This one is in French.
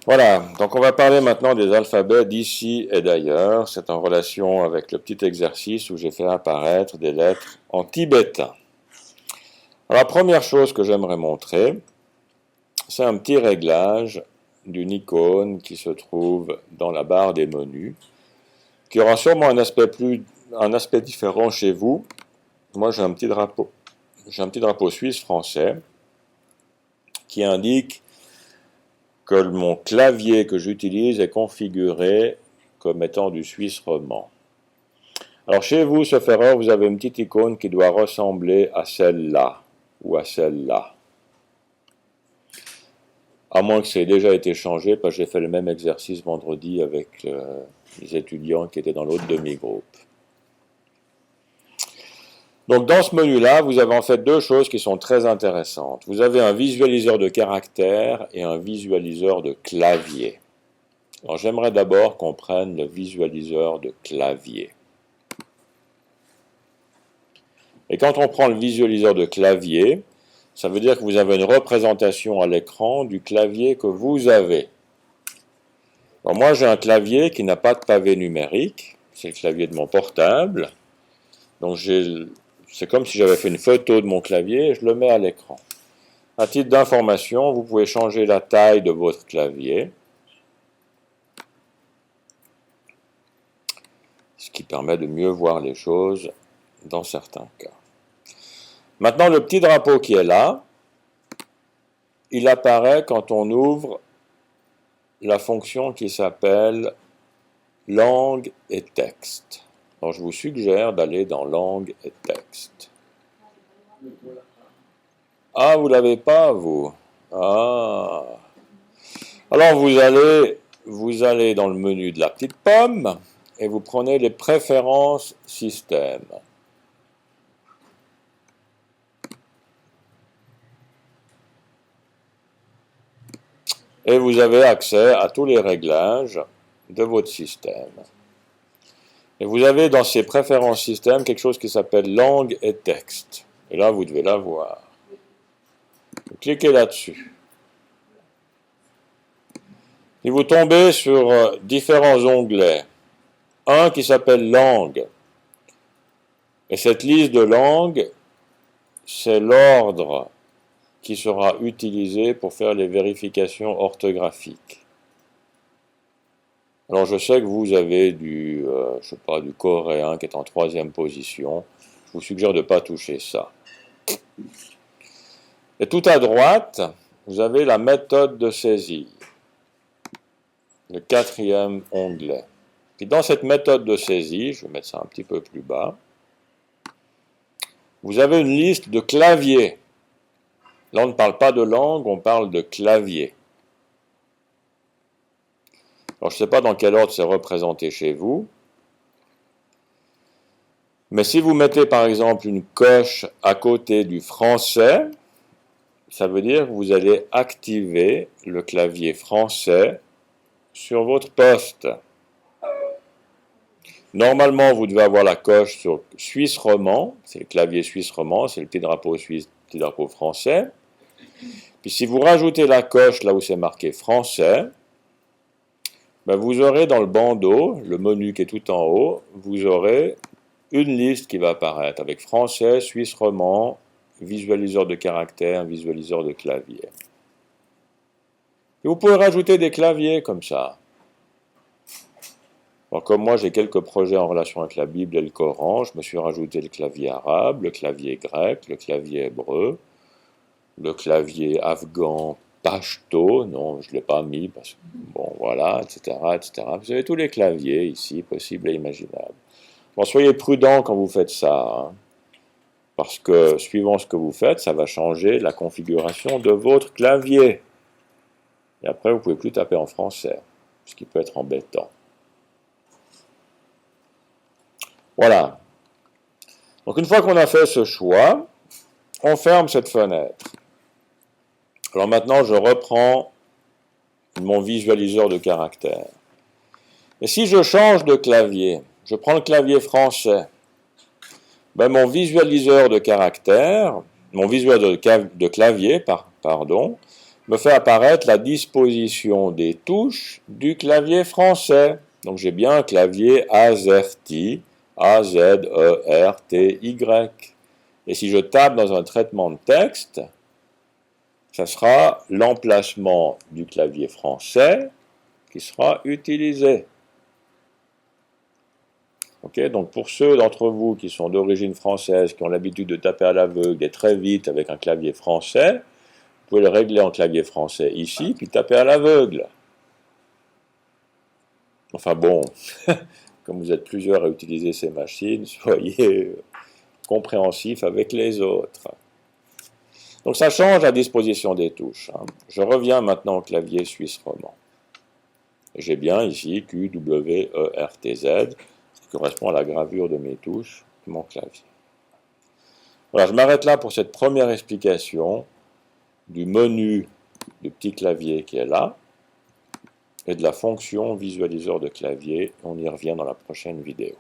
Voilà, donc on va parler maintenant des alphabets d'ici et d'ailleurs. C'est en relation avec le petit exercice où j'ai fait apparaître des lettres en tibétain. Alors, la première chose que j'aimerais montrer, c'est un petit réglage d'une icône qui se trouve dans la barre des menus, qui aura sûrement un aspect différent chez vous. Moi, j'ai un petit drapeau suisse-français qui indique que mon clavier que j'utilise est configuré comme étant du suisse roman. Alors chez vous, sauf erreur, vous avez une petite icône qui doit ressembler à celle-là ou à celle-là. À moins que ça ait déjà été changé, parce que j'ai fait le même exercice vendredi avec les étudiants qui étaient dans l'autre demi-groupe. Donc dans ce menu-là, vous avez en fait deux choses qui sont très intéressantes. Vous avez un visualiseur de caractères et un visualiseur de clavier. Alors j'aimerais d'abord qu'on prenne le visualiseur de clavier. Et quand on prend le visualiseur de clavier, ça veut dire que vous avez une représentation à l'écran du clavier que vous avez. Alors moi j'ai un clavier qui n'a pas de pavé numérique, c'est le clavier de mon portable. Donc c'est comme si j'avais fait une photo de mon clavier et je le mets à l'écran. À titre d'information, vous pouvez changer la taille de votre clavier, ce qui permet de mieux voir les choses dans certains cas. Maintenant, le petit drapeau qui est là, il apparaît quand on ouvre la fonction qui s'appelle langue et texte. Alors, je vous suggère d'aller dans langue et texte. Ah, vous l'avez pas, vous? Ah. Alors, vous allez dans le menu de la petite pomme et vous prenez les préférences système. Et vous avez accès à tous les réglages de votre système. Et vous avez dans ces préférences système quelque chose qui s'appelle langue et texte. Et là, vous devez la voir. Vous cliquez là-dessus. Et vous tombez sur différents onglets. Un qui s'appelle langue. Et cette liste de langues, c'est l'ordre qui sera utilisé pour faire les vérifications orthographiques. Alors je sais que vous avez du coréen qui est en 3e position. Je vous suggère de ne pas toucher ça. Et tout à droite, vous avez la méthode de saisie, le 4e onglet. Et dans cette méthode de saisie, je vais mettre ça un petit peu plus bas, vous avez une liste de claviers. Là, on ne parle pas de langue, on parle de clavier. Alors, je ne sais pas dans quel ordre c'est représenté chez vous, mais si vous mettez par exemple une coche à côté du français, ça veut dire que vous allez activer le clavier français sur votre poste. Normalement, vous devez avoir la coche sur Suisse roman, c'est le clavier suisse roman, c'est le petit drapeau suisse, petit drapeau français. Puis si vous rajoutez la coche là où c'est marqué français, ben vous aurez dans le bandeau, le menu qui est tout en haut, vous aurez une liste qui va apparaître avec français, suisse roman, visualiseur de caractères, visualiseur de clavier. Et vous pouvez rajouter des claviers comme ça. Alors, comme moi j'ai quelques projets en relation avec la Bible et le Coran, je me suis rajouté le clavier arabe, le clavier grec, le clavier hébreu, le clavier afghan pashto, non je ne l'ai pas mis, parce que bon voilà, etc., etc. Vous avez tous les claviers ici, possibles et imaginables. Bon, soyez prudents quand vous faites ça, hein, parce que suivant ce que vous faites, ça va changer la configuration de votre clavier. Et après, vous ne pouvez plus taper en français, ce qui peut être embêtant. Voilà. Donc une fois qu'on a fait ce choix, on ferme cette fenêtre. Alors maintenant, je reprends mon visualiseur de caractères. Et si je change de clavier, je prends le clavier français, ben mon visualiseur de caractères, mon visualiseur de clavier, me fait apparaître la disposition des touches du clavier français. Donc j'ai bien un clavier AZERTY, A-Z-E-R-T-Y. Et si je tape dans un traitement de texte, ça sera l'emplacement du clavier français qui sera utilisé. Okay, donc pour ceux d'entre vous qui sont d'origine française, qui ont l'habitude de taper à l'aveugle et très vite avec un clavier français, vous pouvez le régler en clavier français ici, puis taper à l'aveugle. Enfin bon, comme vous êtes plusieurs à utiliser ces machines, soyez compréhensifs avec les autres. Donc ça change la disposition des touches. Je reviens maintenant au clavier suisse roman. J'ai bien ici Q, W, E, R, T, Z, qui correspond à la gravure de mes touches de mon clavier. Voilà, je m'arrête là pour cette première explication du menu du petit clavier qui est là et de la fonction visualiseur de clavier. On y revient dans la prochaine vidéo.